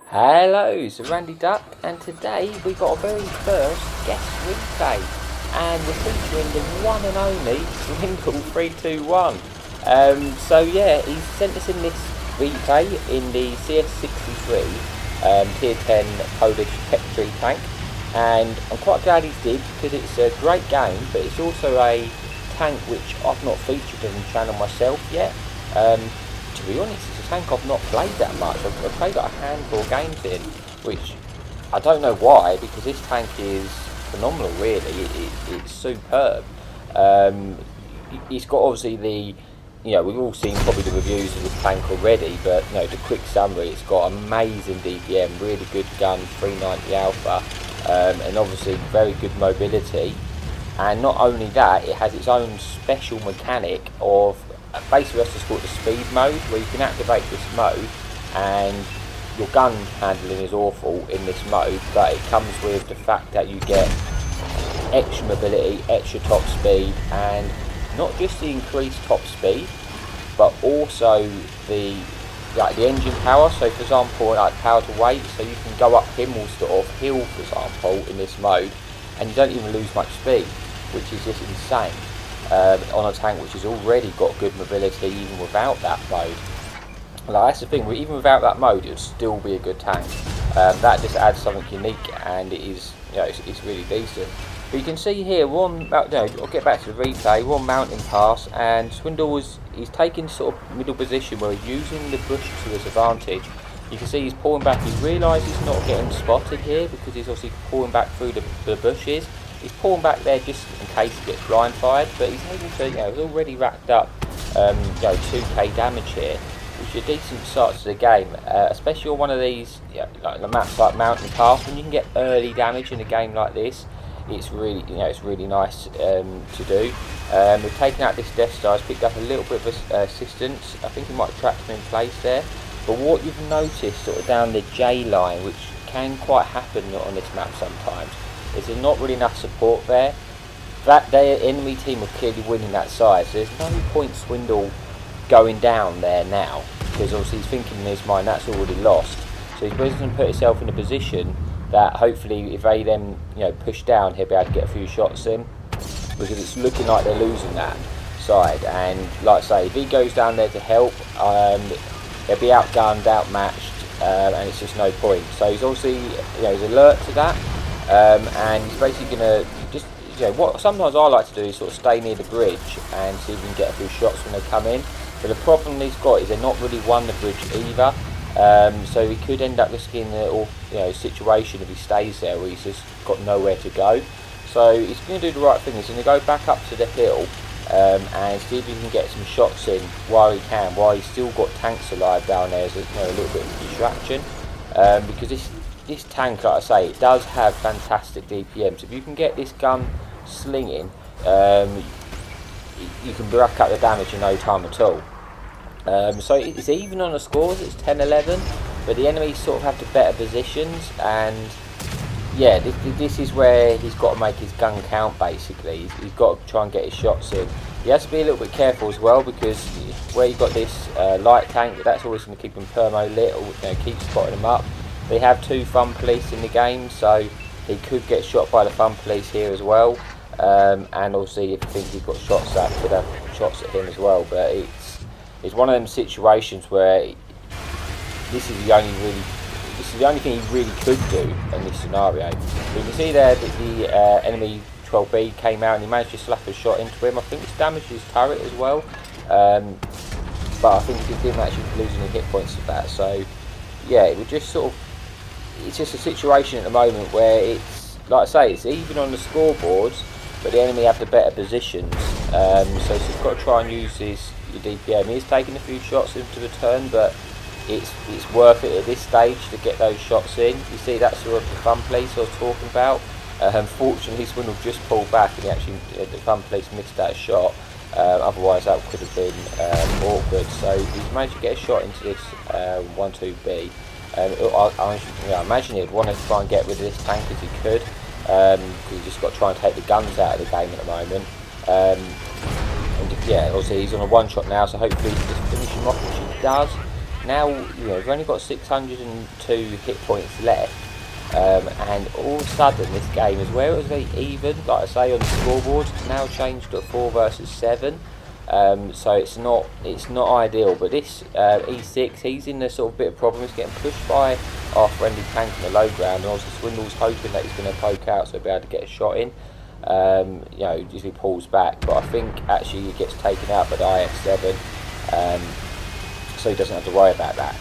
Hello, it's Randy Duck, and today we got our very first guest replay, and we're featuring the one and only SWINDLE 321. So yeah, he sent us in this replay in the CS-63 Tier 10 Polish Pleb tank, and I'm quite glad he did because it's a great game, but it's also a tank which I've not featured on the channel myself yet. To be honest, it's a tank I've not played that much. I've played like a handful of games in, which I don't know why, because this tank is phenomenal really. It's superb. It's got obviously the, we've all seen probably the reviews of this tank already, but the quick summary, it's got amazing DPM, really good gun, 390 alpha, and obviously very good mobility. And not only that, it has its own special mechanic of basically that's just called the speed mode, where you can activate this mode and your gun handling is awful in this mode, but it comes with the fact that you get extra mobility, extra top speed, and not just the increased top speed, but also the engine power. So for example, like power to weight, so you can go uphill for example in this mode, and you don't even lose much speed, which is just insane. On a tank which has already got good mobility even without that mode. That's the thing, even without that mode it would still be a good tank. That just adds something unique, and it is, it's really decent. But you can see here, I'll get back to the replay, we're on Mountain Pass, and SWINDLE he's taking sort of middle position where he's using the bush to his advantage. You can see he's pulling back, he's realised he's not getting spotted here because he's obviously pulling back through the bushes. He's pulling back there just in case he gets blind fired, but he's able to, he's already racked up 2k damage here, which is a decent start to the game, especially on one of these, like the maps like Mountain Pass. When you can get early damage in a game like this, it's really, it's really nice to do. We've taken out this Death Star, picked up a little bit of assistance. I think he might have trapped him in place there. But what you've noticed sort of down the J line, which can quite happen on this map sometimes, is there's not really enough support there. That their enemy team are clearly winning that side, so there's no point SWINDLE going down there now, because obviously he's thinking in his mind that's already lost. So he's going to put himself in a position that hopefully if they then push down, he'll be able to get a few shots in, because it's looking like they're losing that side. And like I say, if he goes down there to help, they'll be outgunned, outmatched, and it's just no point. So he's obviously he's alert to that. And he's basically going to just, what sometimes I like to do is sort of stay near the bridge and see if we can get a few shots when they come in. But the problem he's got is they're not really won the bridge either. So he could end up risking a situation if he stays there where he's just got nowhere to go. So he's going to do the right thing. He's going to go back up to the hill and see if he can get some shots in while he's still got tanks alive down there as a little bit of a distraction. Because this tank, like I say, it does have fantastic DPM. So if you can get this gun slinging, you can rack up the damage in no time at all. So it's even on the scores, it's 10-11, but the enemies sort of have the better positions, and yeah, this is where he's got to make his gun count basically. He's got to try and get his shots in. He has to be a little bit careful as well, because where you've got this light tank, that's always going to keep him permo lit, or keep spotting him up. They have 2 fun police in the game, so he could get shot by the fun police here as well. And obviously, if you think he's got shots at, could have shots at him as well. But it's one of them situations where this is the only thing he really could do in this scenario. But you can see there that the enemy 12B came out and he managed to slap a shot into him. I think it's damaged his turret as well, but I think he didn't actually lose any hit points of that. So yeah, it would just sort of, it's just a situation at the moment where it's, like I say, it's even on the scoreboards, but the enemy have the better positions. So he's got to try and use your DPM. He's taking a few shots into the turn, but it's worth it at this stage to get those shots in. You see, that's sort of the fun police I was talking about. Unfortunately, SWINDLE just pulled back, and the fun police missed that shot. Otherwise, that could have been awkward. So he's managed to get a shot into this 1-2B. I imagine he'd want to try and get rid of this tank if he could, because he's just got to try and take the guns out of the game at the moment. And yeah, obviously he's on a 1-shot now, so hopefully he can just finish him off, which he does. now, you know, we've only got 602 hit points left, and all of a sudden this game, as where it was very even, like I say, on the scoreboard, it's now changed to 4 versus 7. So it's not ideal, but this E6, he's in a sort of bit of problem. He's getting pushed by our friendly tank in the low ground, and also Swindle's hoping that he's going to poke out so he'll be able to get a shot in. You know, as he pulls back, but I think actually he gets taken out by the IS-7, so he doesn't have to worry about that.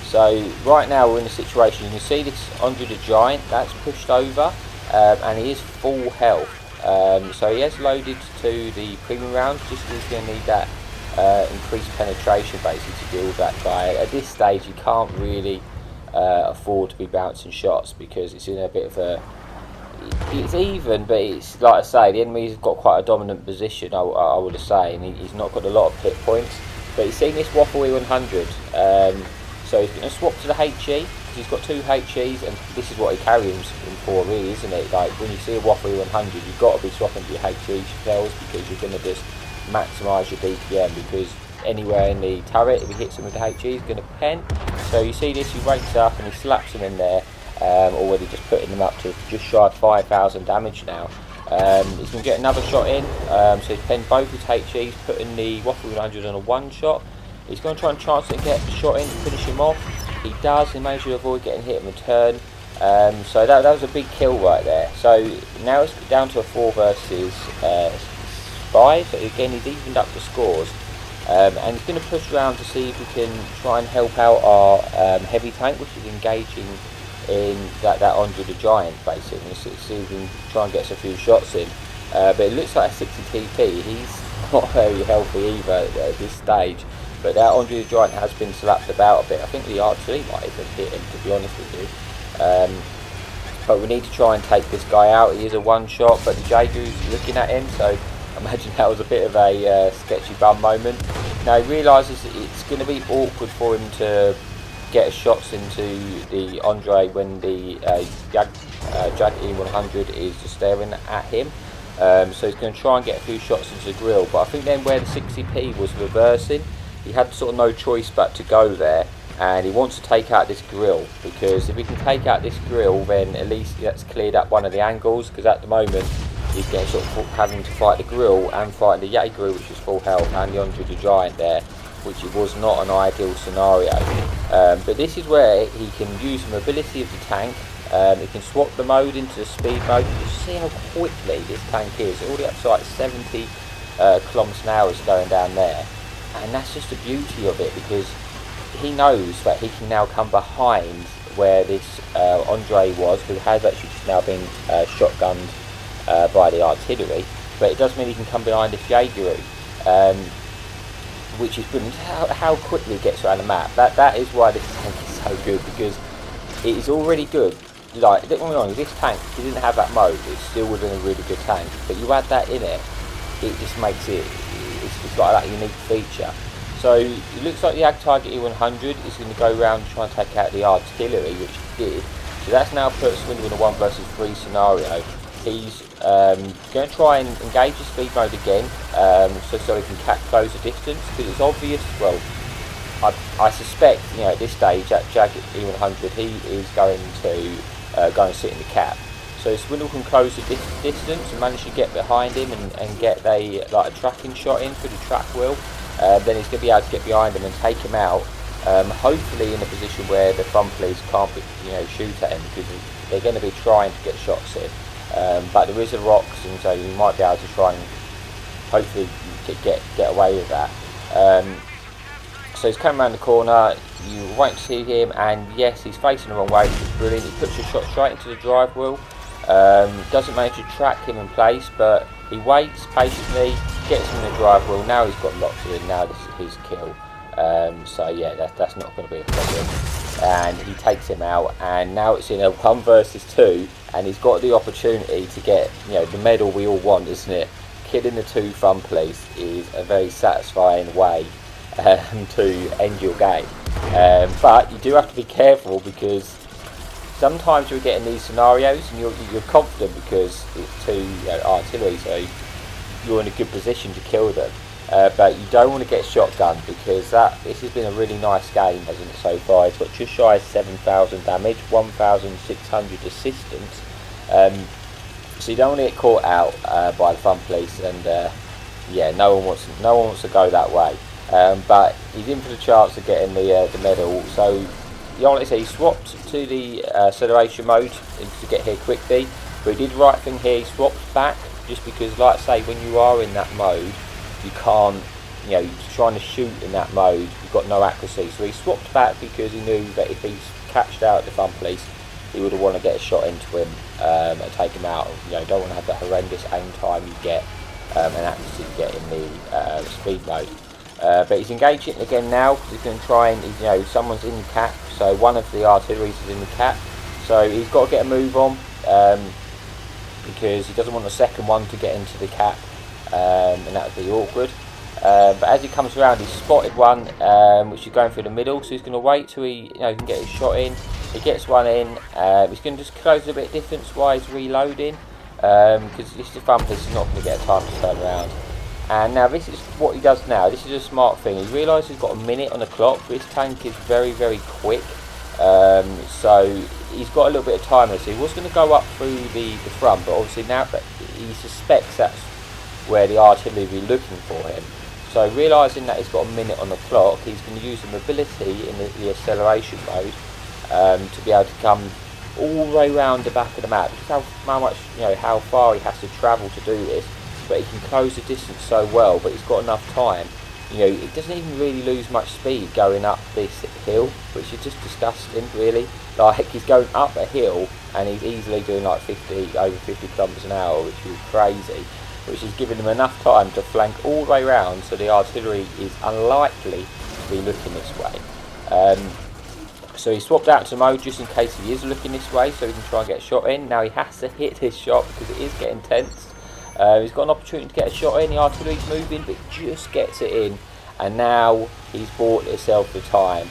So right now we're in a situation, you can see this Andre the Giant, that's pushed over, and he is full health. So he has loaded to the premium rounds, just because he's going to need that increased penetration basically to deal with that guy. At this stage you can't really afford to be bouncing shots, because it's in a bit of a, it's even, but it's like I say, the enemy's got quite a dominant position, I would say, and he's not got a lot of hit points. But he's seen this Waffle E100, so he's going to swap to the HE, because he's got 2 HEs, and this is what he carries him for, really, isn't it? Like, when you see a Waffle E100, you've got to be swapping to your HE shells, because you're going to just maximise your DPM, because anywhere in the turret, if he hits him with the HE, he's going to pen. So you see this, he wakes up and he slaps him in there, already just putting them up to just shy of 5,000 damage now. He's going to get another shot in, so he's penned both his HEs, putting the Waffle 100 on a 1-shot. He's going to try and chance it and get a shot in to finish him off. He does, he manages to avoid getting hit in return. So that was a big kill right there. So now it's down to a 4 versus 5. So again, he's evened up the scores. And he's going to push around to see if he can try and help out our heavy tank, which is engaging in that Andre the Giant, basically. See if we can try and get us a few shots in. But it looks like a 60 TP. He's not very healthy either at this stage. But that Andre the Giant has been slapped about a bit. I think the artillery might even hit him, to be honest with you. But we need to try and take this guy out. He is a 1-shot, but the Jagu's looking at him, so I imagine that was a bit of a sketchy bum moment. Now he realises it's going to be awkward for him to get shots into the Andre when the Jag E100 is just staring at him. So he's going to try and get a few shots into the grill, but I think then where the 60p was reversing, he had sort of no choice but to go there, and he wants to take out this grill, because if he can take out this grill, then at least that's cleared up one of the angles, because at the moment he's getting sort of having to fight the grill and fight the Jaeger, which is full health, and the Andre the Giant there, which it was not an ideal scenario. But this is where he can use the mobility of the tank. He can swap the mode into the speed mode. Just see how quickly this tank is. Already up to like 70 kilometers an hour is going down there. And that's just the beauty of it, because he knows that he can now come behind where this Andre was, who has actually just now been shotgunned by the artillery. But it does mean he can come behind this Jaeger, which is brilliant. How quickly it gets around the map. That is why this tank is so good, because it is already good. Like, don't get me wrong, this tank, if you didn't have that mode, it still would have been a really good tank. But you add that in it just makes it, it's like that unique feature. So it looks like the Ag Target E100 is going to go around and try and take out the artillery, which he did. So that's now put Swindle in a 1 versus 3 scenario. He's going to try and engage the speed mode again, so he can close the distance, because it's obvious, well, I suspect, you know, at this stage, at Jag E100, he is going to go and sit in the cap. So Swindle can close the distance and manage to get behind him and get like a tracking shot in through the track wheel. Then he's going to be able to get behind him and take him out, hopefully in a position where the front police can't, shoot at him, because they're going to be trying to get shots in. But there is a rocks, and so you might be able to try and hopefully get away with that. So he's coming around the corner, you won't see him, and yes, he's facing the wrong way, which is brilliant. He puts a shot straight into the drive wheel, doesn't manage to track him in place, but he waits patiently, gets him in the drive wheel. Now he's got locked in, now this is his kill. So yeah, that's not going to be a problem. And he takes him out, and now it's in a 1 versus 2, and he's got the opportunity to get, the medal we all want, isn't it? Killing the 2 front police is a very satisfying way to end your game. But you do have to be careful, because sometimes you're getting these scenarios and you're confident because it's 2 artillery, so you're in a good position to kill them. but you don't want to get shotgun, because this has been a really nice game, hasn't it, so far. It's got just shy of 7,000 damage, 1,600 assistance. So you don't want to get caught out by the fun police, and yeah, no one wants to go that way. But he's in for the chance of getting the medal. So like I say, he swapped to the acceleration mode to get here quickly, but he did the right thing here. He swapped back, just because, like I say, when you are in that mode, you can't, trying to shoot in that mode, you've got no accuracy. So he swapped back because he knew that if he's catched out the fun police, he would want to get a shot into him and take him out. Don't want to have the horrendous aim time you get and accuracy you get in the speed mode. But he's engaging again now, because he's going to try and, someone's in the cap, so one of the artilleries is in the cap, so he's got to get a move on, because he doesn't want the second one to get into the cap, and that would be awkward. But as he comes around, he's spotted one, which is going through the middle, so he's going to wait till he can get his shot in. He gets one in. He's going to just close a bit of distance while he's reloading, because this is fun, he's not going to get a time to turn around. And now this is what he does now. This is a smart thing. He realises he's got a minute on the clock. This tank is very, very quick. So he's got a little bit of time. So he was going to go up through the front, but obviously now that he suspects that's where the artillery will be looking for him. So realising that he's got a minute on the clock, he's going to use the mobility in the acceleration mode to be able to come all the way around the back of the map. Just how much, how far he has to travel to do this. But he can close the distance so well, but he's got enough time. It doesn't even really lose much speed going up this hill, which is just disgusting, really. Like, he's going up a hill and he's easily doing like over 50 kilometers an hour, which is crazy, which is giving him enough time to flank all the way around, so the artillery is unlikely to be looking this way. So he swapped out to mode just in case he is looking this way, so he can try and get a shot in. Now he has to hit his shot because it is getting tense. He's got an opportunity to get a shot in, the artillery's moving, but just gets it in, and now he's bought himself the time.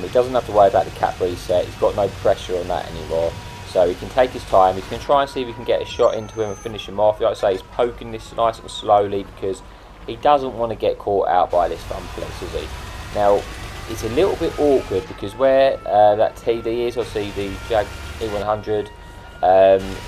He doesn't have to worry about the cap reset, he's got no pressure on that anymore, so he can take his time. He's going to try and see if he can get a shot into him and finish him off. Like I say, he's poking this nice and slowly because he doesn't want to get caught out by this fun police, does he? Now, it's a little bit awkward because where that TD is, obviously the Jag E100,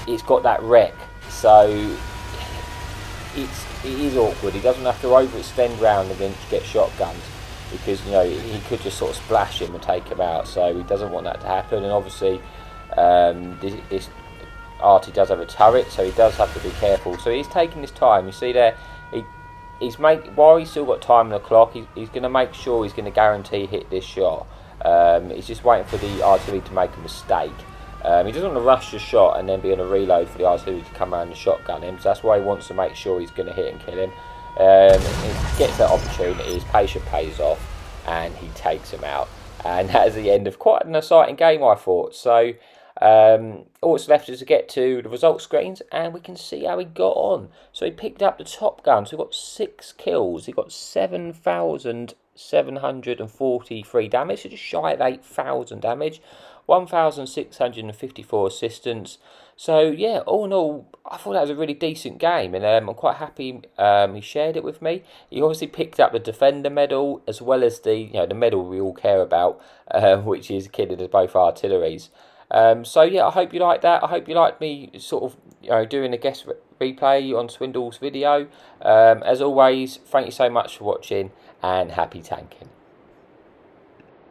it's got that wreck, so it is awkward. He doesn't have to overextend round and then get shotgunned, because he could just sort of splash him and take him out, so he doesn't want that to happen. And obviously this arty does have a turret, so he does have to be careful. So he's taking his time. You see there, while he's still got time on the clock, he's going to make sure he's going to guarantee hit this shot. He's just waiting for the artillery to make a mistake. He doesn't want to rush the shot and then be on a reload for the artillery to come around and shotgun him, so that's why he wants to make sure he's going to hit and kill him. He gets that opportunity, his patience pays off, and he takes him out. And that is the end of quite an exciting game, I thought. So all that's left is to get to the results screens, and we can see how he got on. So he picked up the top gun, so he got 6 kills, he got 7,743 damage, so just shy of 8,000 damage. 1,654 assistance. So yeah, all in all, I thought that was a really decent game, and I'm quite happy he shared it with me. He obviously picked up the Defender medal as well as the the medal we all care about, which is kitted as both artilleries. So yeah, I hope you liked that. I hope you liked me sort of doing a guest replay on Swindle's video. As always, thank you so much for watching, and happy tanking.